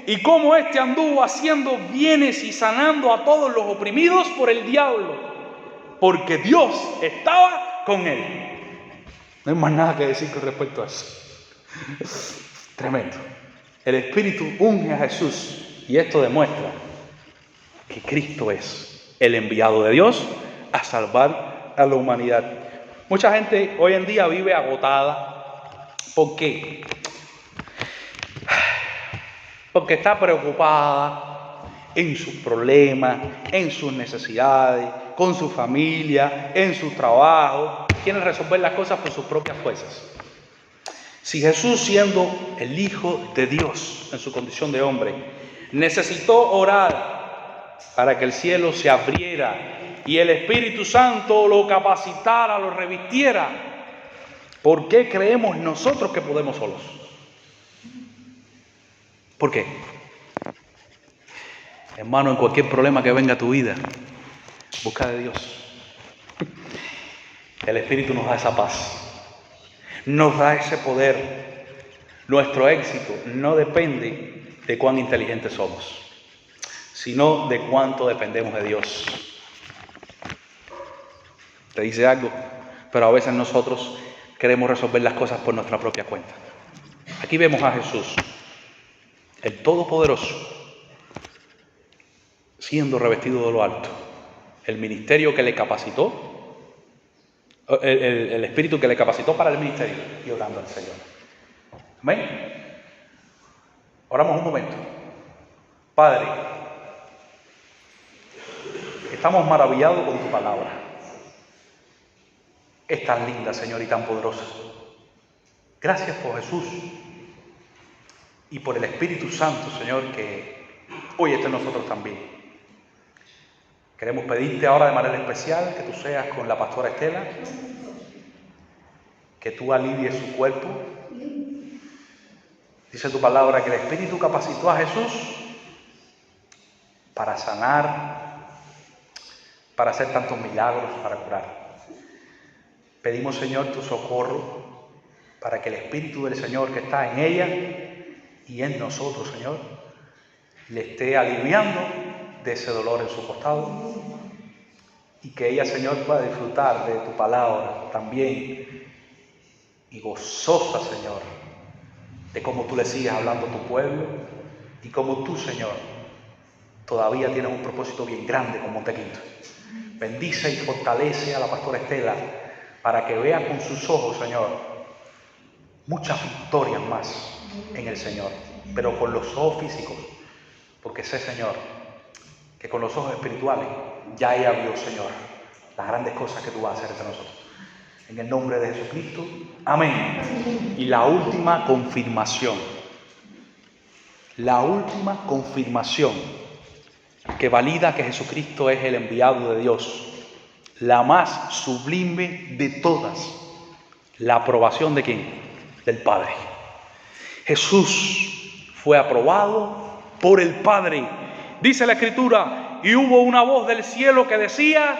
y cómo éste anduvo haciendo bienes y sanando a todos los oprimidos por el diablo, porque Dios estaba con él. No hay más nada que decir con respecto a eso. Tremendo. El Espíritu unge a Jesús y esto demuestra que Cristo es el enviado de Dios a salvar a la humanidad. Mucha gente hoy en día vive agotada. ¿Por qué? Porque está preocupada en sus problemas, en sus necesidades, con su familia, en su trabajo. Quiere resolver las cosas por sus propias fuerzas. Si Jesús, siendo el Hijo de Dios en su condición de hombre, necesitó orar para que el cielo se abriera y el Espíritu Santo lo capacitara, lo revistiera, ¿por qué creemos nosotros que podemos solos? ¿Por qué? Hermano, en cualquier problema que venga a tu vida, busca de Dios. El Espíritu nos da esa paz, nos da ese poder. Nuestro éxito no depende de cuán inteligentes somos, sino de cuánto dependemos de Dios. Te dice algo, pero a veces nosotros queremos resolver las cosas por nuestra propia cuenta. Aquí vemos a Jesús, el Todopoderoso, siendo revestido de lo alto. El ministerio que le capacitó el espíritu que le capacitó para el ministerio, y orando al Señor. Amén. Oramos un momento. Padre, estamos maravillados con tu palabra. Es tan linda, Señor, y tan poderosa. Gracias por Jesús y por el Espíritu Santo, Señor, que hoy está en nosotros también. Queremos pedirte ahora de manera especial que tú seas con la pastora Estela, que tú alivies su cuerpo. Dice tu palabra que el Espíritu capacitó a Jesús para sanar, para hacer tantos milagros, para curar. Pedimos, Señor, tu socorro para que el Espíritu del Señor que está en ella y en nosotros, Señor, le esté aliviando de ese dolor en su costado y que ella, Señor, pueda disfrutar de tu palabra también y gozosa, Señor, de cómo tú le sigues hablando a tu pueblo y cómo tú, Señor, todavía tienes un propósito bien grande con Montequinto. Bendice y fortalece a la pastora Estela para que vea con sus ojos, Señor, muchas victorias más en el Señor, pero con los ojos físicos, porque sé, Señor, que con los ojos espirituales ya ella vio, Señor, las grandes cosas que tú vas a hacer entre nosotros. En el nombre de Jesucristo, amén. Y la última confirmación que valida que Jesucristo es el enviado de Dios, la más sublime de todas, la aprobación de ¿quién? Del Padre. Jesús fue aprobado por el Padre. Dice la Escritura, y hubo una voz del cielo que decía: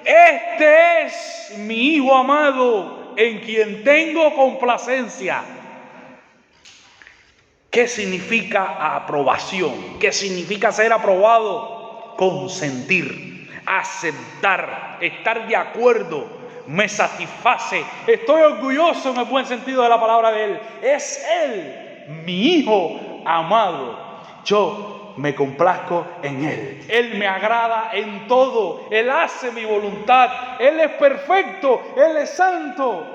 este es mi Hijo amado, en quien tengo complacencia. ¿Qué significa aprobación? ¿Qué significa ser aprobado? Consentir, aceptar, estar de acuerdo. Me satisface, estoy orgulloso en el buen sentido de la palabra de Él. Es Él, mi Hijo amado. Yo me complazco en Él. Él me agrada en todo. Él hace mi voluntad. Él es perfecto. Él es santo.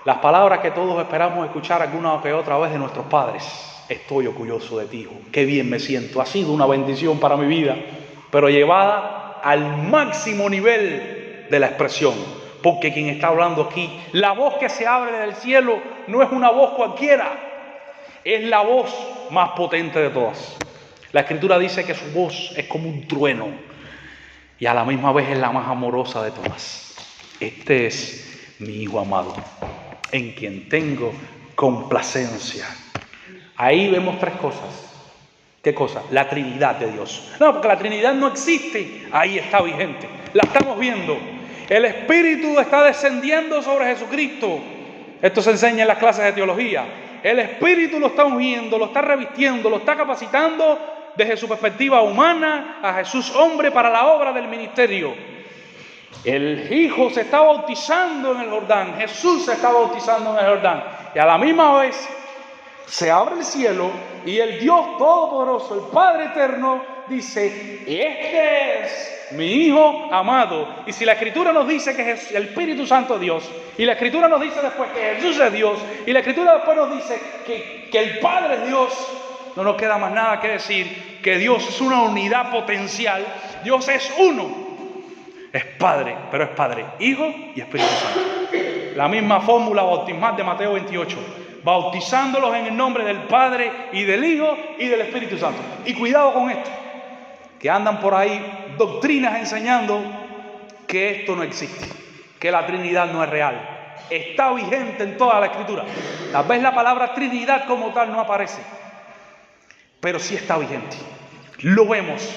Las palabras que todos esperamos escuchar alguna que otra vez de nuestros padres. Estoy orgulloso de ti, hijo. Qué bien me siento. Ha sido una bendición para mi vida, pero llevada al máximo nivel de la expresión, porque quien está hablando aquí, la voz que se abre del cielo no es una voz cualquiera, es la voz más potente de todas. La Escritura dice que su voz es como un trueno y a la misma vez es la más amorosa de todas. Este es mi Hijo amado, en quien tengo complacencia. Ahí vemos tres cosas. ¿Qué cosa? La Trinidad de Dios. No, porque la Trinidad no existe. Ahí está vigente. La estamos viendo. El Espíritu está descendiendo sobre Jesucristo. Esto se enseña en las clases de teología. El Espíritu lo estamos viendo, lo está revistiendo, lo está capacitando desde su perspectiva humana a Jesús hombre para la obra del ministerio. El Hijo se está bautizando en el Jordán. Jesús se está bautizando en el Jordán. Y a la misma vez se abre el cielo y el Dios Todopoderoso, el Padre Eterno, dice: este es mi Hijo amado. Y si la Escritura nos dice que es el Espíritu Santo es Dios, y la Escritura nos dice después que Jesús es Dios, y la Escritura después nos dice que el Padre es Dios, no nos queda más nada que decir que Dios es una unidad potencial. Dios es uno. Es Padre, pero es Padre, Hijo y Espíritu Santo. La misma fórmula bautismal de Mateo 28. Bautizándolos en el nombre del Padre y del Hijo y del Espíritu Santo. Y cuidado con esto, que andan por ahí doctrinas enseñando que esto no existe, que la Trinidad no es real. Está vigente en toda la Escritura. Tal vez la palabra Trinidad como tal no aparece, pero sí está vigente. Lo vemos.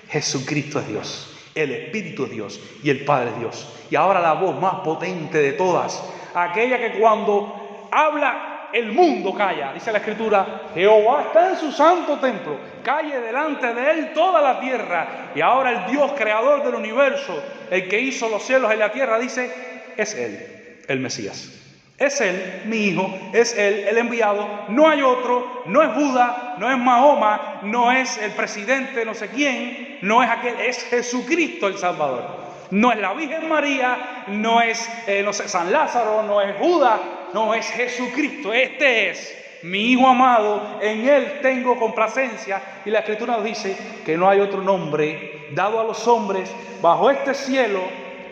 Jesucristo es Dios, el Espíritu es Dios y el Padre es Dios. Y ahora la voz más potente de todas, aquella que cuando habla el mundo calla. Dice la Escritura: Jehová está en su santo templo, calle delante de él toda la tierra. Y ahora el Dios creador del universo, el que hizo los cielos y la tierra, dice: es Él, el Mesías. Es Él, mi Hijo, es Él, el enviado. No hay otro, no es Buda, no es Mahoma, no es el presidente no sé quién, no es aquel, es Jesucristo el Salvador. No es la Virgen María, no es San Lázaro, no es Judas, no, es Jesucristo. Este es mi Hijo amado, en Él tengo complacencia. Y la Escritura nos dice que no hay otro nombre dado a los hombres bajo este cielo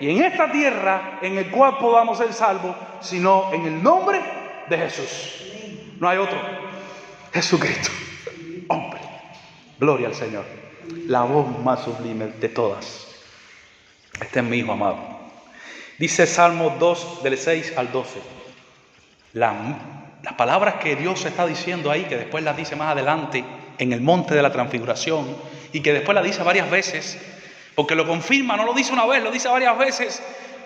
y en esta tierra en el cual podamos ser salvos, sino en el nombre de Jesús. No hay otro. Jesucristo, hombre. Gloria al Señor. La voz más sublime de todas. Este es mi Hijo amado. Dice Salmo 2, del 6 al 12. Las palabras que Dios está diciendo ahí, que después las dice más adelante en el monte de la transfiguración, y que después las dice varias veces, porque lo confirma, no lo dice una vez, lo dice varias veces.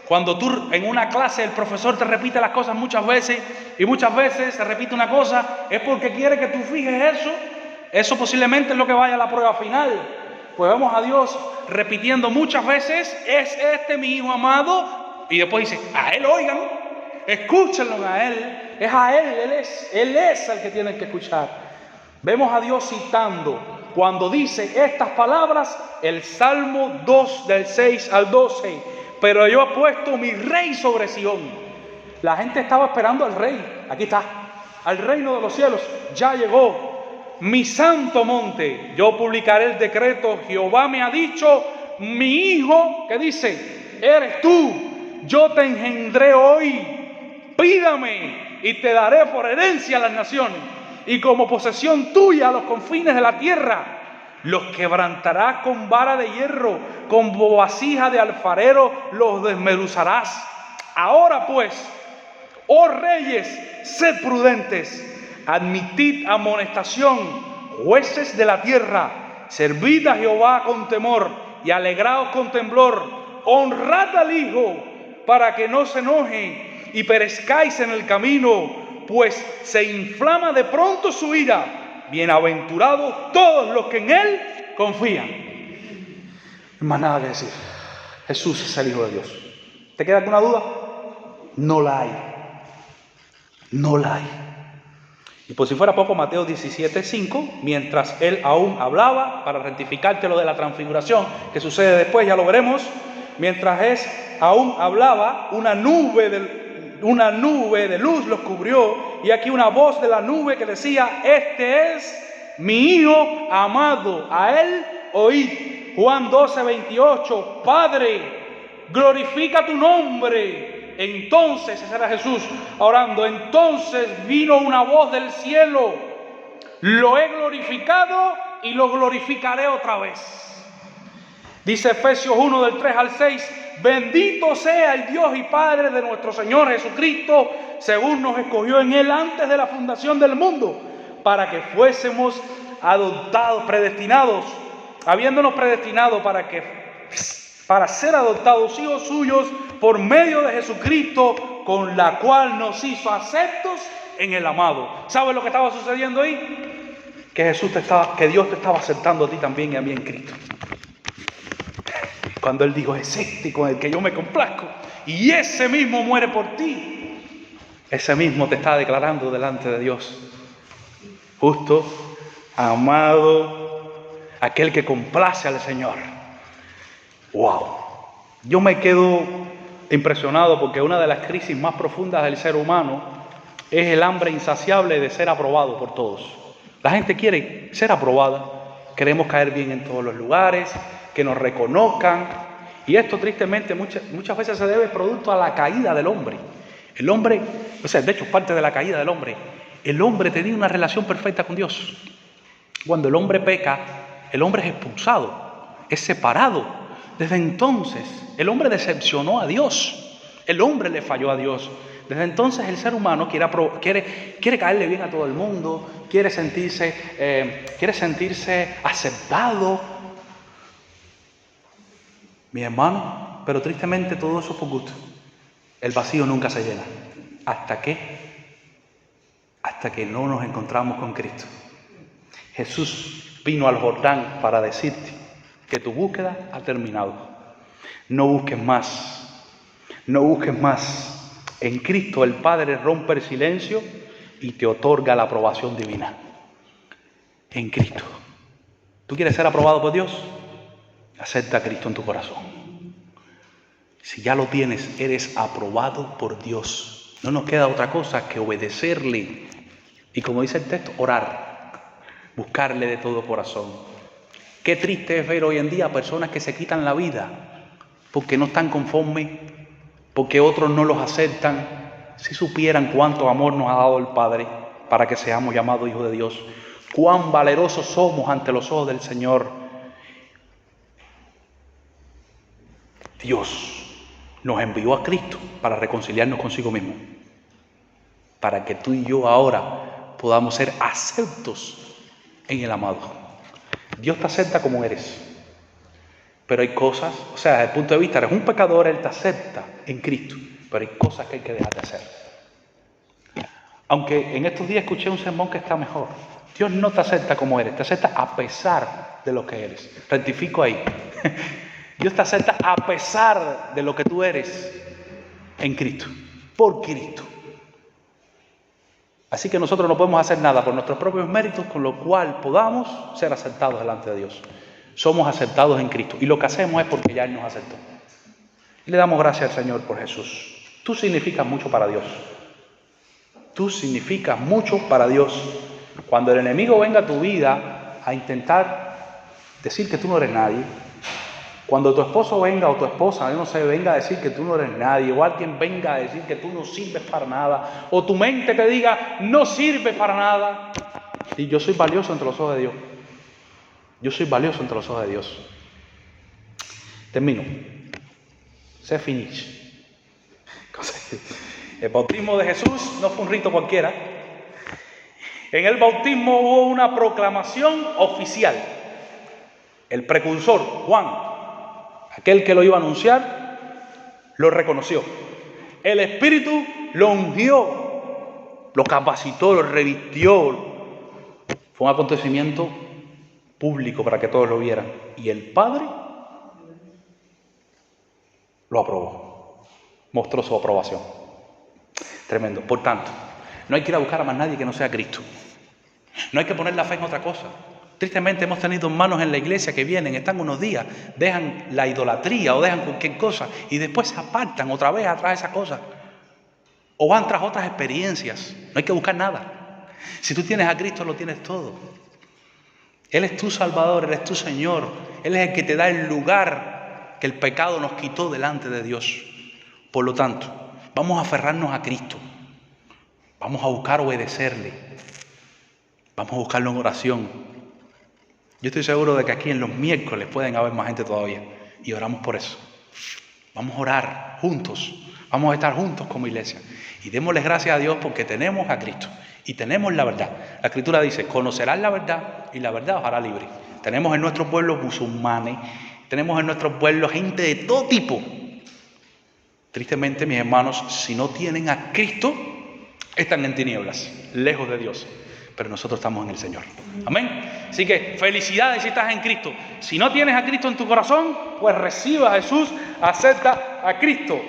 Cuando tú en una clase el profesor te repite las cosas muchas veces, y muchas veces se repite una cosa, es porque quiere que tú fijes eso. Eso posiblemente es lo que vaya a la prueba final. Pues vemos a Dios repitiendo muchas veces, es este mi Hijo amado, y después dice, a Él oigan, escúchenlo a Él, es a Él es el que tienen que escuchar. Vemos a Dios citando, cuando dice estas palabras, el Salmo 2 del 6 al 12, pero yo he puesto mi rey sobre Sión. La gente estaba esperando al rey, aquí está, al reino de los cielos, ya llegó. Mi santo monte, yo publicaré el decreto. Jehová me ha dicho, mi hijo, ¿qué dice? Eres tú, yo te engendré hoy, pídame y te daré por herencia a las naciones y como posesión tuya a los confines de la tierra. Los quebrantarás con vara de hierro, con vasija de alfarero los desmenuzarás. Ahora pues, oh reyes, sed prudentes, admitid amonestación, jueces de la tierra, servid a Jehová con temor y alegraos con temblor, honrad al Hijo para que no se enoje y perezcáis en el camino, pues se inflama de pronto su ira. Bienaventurados todos los que en Él confían. Más nada que decir. Jesús es el Hijo de Dios. ¿Te queda alguna duda? No la hay. No la hay. Y por si fuera poco, Mateo 17:5, mientras Él aún hablaba, para rectificarte lo de la transfiguración, que sucede después, ya lo veremos, mientras Él aún hablaba, una nube de luz los cubrió, y aquí una voz de la nube que decía, este es mi Hijo amado, a Él oíd. Juan 12:28, Padre, glorifica tu nombre. Entonces, ese era Jesús orando, entonces vino una voz del cielo, lo he glorificado y lo glorificaré otra vez. Dice Efesios 1 del 3 al 6, bendito sea el Dios y Padre de nuestro Señor Jesucristo, según nos escogió en Él antes de la fundación del mundo, para que fuésemos adoptados, predestinados, habiéndonos predestinado para ser adoptados hijos suyos por medio de Jesucristo, con la cual nos hizo aceptos en el amado. ¿Sabes lo que estaba sucediendo ahí? Que Dios te estaba aceptando a ti también y a mí en Cristo. Cuando Él dijo, es este con el que yo me complazco, y ese mismo muere por ti, ese mismo te está declarando delante de Dios. Justo, amado, aquel que complace al Señor. ¡Wow! Yo me quedo impresionado porque una de las crisis más profundas del ser humano es el hambre insaciable de ser aprobado por todos. La gente quiere ser aprobada, queremos caer bien en todos los lugares, que nos reconozcan, y esto tristemente muchas veces se debe producto a la caída del hombre. El hombre, de hecho parte de la caída del hombre, el hombre tenía una relación perfecta con Dios. Cuando el hombre peca, el hombre es expulsado, es separado. Desde entonces, el hombre decepcionó a Dios, el hombre le falló a Dios. Desde entonces el ser humano quiere caerle bien a todo el mundo, quiere sentirse aceptado. Mi hermano, pero tristemente todo eso por gusto. El vacío nunca se llena. ¿Hasta que no nos encontramos con Cristo? Jesús vino al Jordán para decirte que tu búsqueda ha terminado. No busques más. No busques más. En Cristo el Padre rompe el silencio y te otorga la aprobación divina. En Cristo. ¿Tú quieres ser aprobado por Dios? Acepta a Cristo en tu corazón. Si ya lo tienes, eres aprobado por Dios. No nos queda otra cosa que obedecerle. Y como dice el texto, orar, buscarle de todo corazón. Qué triste es ver hoy en día personas que se quitan la vida porque no están conformes, porque otros no los aceptan. Si supieran cuánto amor nos ha dado el Padre para que seamos llamados hijos de Dios, cuán valerosos somos ante los ojos del Señor. Dios nos envió a Cristo para reconciliarnos consigo mismo, para que tú y yo ahora podamos ser aceptos en el amado. Dios te acepta como eres, pero hay cosas, o sea, desde el punto de vista, eres un pecador, Él te acepta en Cristo, pero hay cosas que hay que dejar de hacer. Aunque en estos días escuché un sermón que está mejor. Dios no te acepta como eres, te acepta a pesar de lo que eres. Rectifico ahí. Dios te acepta a pesar de lo que tú eres en Cristo, por Cristo. Así que nosotros no podemos hacer nada por nuestros propios méritos con lo cual podamos ser aceptados delante de Dios. Somos aceptados en Cristo y lo que hacemos es porque ya Él nos aceptó. Y le damos gracias al Señor por Jesús. Tú significas mucho para Dios. Tú significas mucho para Dios. Cuando el enemigo venga a tu vida a intentar decir que tú no eres nadie, cuando tu esposo venga o tu esposa, yo no sé, venga a decir que tú no eres nadie, o alguien venga a decir que tú no sirves para nada, o tu mente te diga, no sirve para nada, y yo soy valioso entre los ojos de Dios. Yo soy valioso entre los ojos de Dios. Termino. C'est fini. El bautismo de Jesús no fue un rito cualquiera. En el bautismo hubo una proclamación oficial. El precursor, Juan, aquel que lo iba a anunciar, lo reconoció. El Espíritu lo ungió, lo capacitó, lo revistió. Fue un acontecimiento público para que todos lo vieran. Y el Padre lo aprobó. Mostró su aprobación. Tremendo. Por tanto, no hay que ir a buscar a más nadie que no sea Cristo. No hay que poner la fe en otra cosa. Tristemente hemos tenido hermanos en la iglesia que vienen, están unos días, dejan la idolatría o dejan cualquier cosa y después se apartan otra vez atrás de esa cosa. O van tras otras experiencias. No hay que buscar nada. Si tú tienes a Cristo, lo tienes todo. Él es tu Salvador, Él es tu Señor. Él es el que te da el lugar que el pecado nos quitó delante de Dios. Por lo tanto, vamos a aferrarnos a Cristo. Vamos a buscar obedecerle. Vamos a buscarlo en oración. Yo estoy seguro de que aquí en los miércoles pueden haber más gente todavía. Y oramos por eso. Vamos a orar juntos. Vamos a estar juntos como iglesia. Y démosles gracias a Dios porque tenemos a Cristo. Y tenemos la verdad. La Escritura dice, conocerán la verdad y la verdad os hará libre. Tenemos en nuestro pueblo musulmanes. Tenemos en nuestro pueblo gente de todo tipo. Tristemente, mis hermanos, si no tienen a Cristo, están en tinieblas, lejos de Dios. Pero nosotros estamos en el Señor. Amén. Así que felicidades si estás en Cristo. Si no tienes a Cristo en tu corazón, pues reciba a Jesús, acepta a Cristo.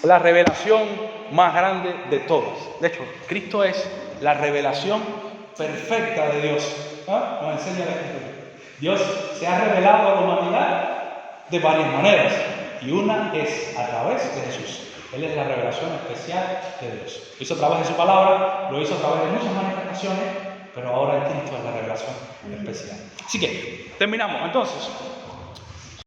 La revelación más grande de todos. De hecho, Cristo es la revelación perfecta de Dios. ¿Ah? Nos enseña la Escritura. Dios se ha revelado a la humanidad de varias maneras. Y una es a través de Jesús. Él es la revelación especial de Dios. Lo hizo a través de su palabra, lo hizo a través de muchas manifestaciones, pero ahora en Cristo es la revelación especial. Así que, terminamos. Entonces,